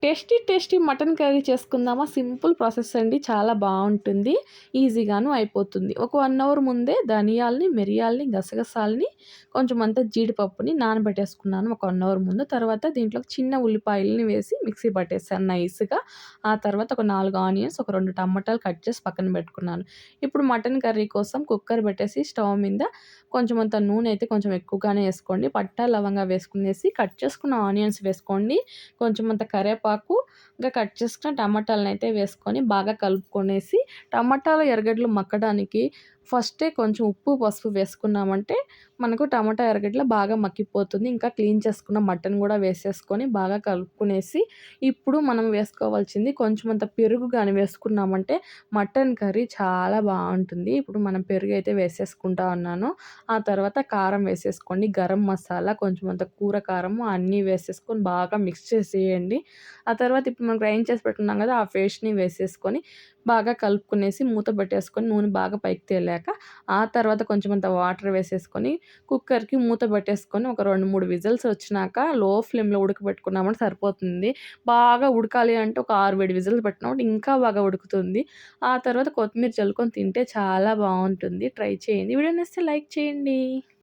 Tasty tasty mutton curry చేసుకుందామా? Simple process అండి. చాలా బావుంటుంది. ఈజీగాను అయిపోతుంది. ఒక 1 అవర్ ముందే ధనియాల్ని, మిరియాల్ని, గసగసాల్ని, కొంచెమంతా జీడిపప్పుని నానబెట్టేసుకున్నాను ఒక 1 అవర్ ముందు. తర్వాత దీంట్లోకి చిన్న ఉల్లిపాయలని వేసి మిక్సీ పట్టేసాను నైస్‌గా. ఆ తర్వాత ఒక 4 ఆనియన్స్, ఒక 2 టమాటాలు కట్ చేసి పక్కన పెట్టుకున్నాను. ఇప్పుడు మటన్ కర్రీ కోసం కుక్కర్ పెట్టేసి స్టవ్ మీద కొంచెమంత నూనె అయితే కొంచెం ఎక్కువగానే ఏసుకోండి. పట్టా, లవంగా వేసుకునేసి కట్ చేసుకున్న ఆనియన్స్ వేసుకోండి. కొంచెమంత కరివేపాకు, ఇంకా కట్ చేసుకున్న టమాటాలనైతే వేసుకొని బాగా కలుపుకొనేసి, టమాటాలు, ఎర్రగడ్డలు మగ్గడానికి ఫస్టే కొంచెం ఉప్పు, పసుపు వేసుకున్నామంటే మనకు టమాటా, ఎర్రగడ్డలు బాగా మగ్గిపోతుంది. ఇంకా క్లీన్ చేసుకున్న మటన్ గూడా వేసేసుకొని బాగా కలుపుకునేసి, ఇప్పుడు మనం వేసుకోవాల్సింది కొంచెమంత పెరుగు గాని వేసుకున్నామంటే మటన్ కర్రీ చాలా బావుంటుంది. ఇప్పుడు మనం పెరుగైతే వేసేసుకుంటా ఉన్నాను. ఆ తర్వాత కారం వేసేసుకోండి. గరం మసాలా, కొంచెమంత కూర కారము అన్నీ వేసేసుకొని బాగా మిక్స్ చేసేయండి. ఆ తర్వాత ఇప్పుడు మనం గ్రైండ్ చేసి పెట్టుకున్నాం గదా! ఆ పేస్ట్‌ని వేసేసుకొని బాగా కలుపుకునేసి మూత పెట్టేసుకొని నూనె బాగా పైకి తేలాక, ఆ తర్వాత కొంచెమంత వాటర్ వేసేసుకొని కుక్కర్‌కి మూత పెట్టేసుకొని ఒక 2, 3 విజిల్స్ వచ్చినాక లో ఫ్లేమ్‌లో ఉడకబెట్టుకున్నామంటే సరిపోతుంది. బాగా ఉడకాలి అంటే ఒక 6, 7 విజిల్స్ పెట్టినామంటే ఇంకా బాగా ఉడుకుతుంది. ఆ తర్వాత కొత్తిమీర చల్లుకొని తింటే చాలా బావుంటుంది. ట్రై చేయండి. వీడియో నచ్చితే లైక్ చేయండి.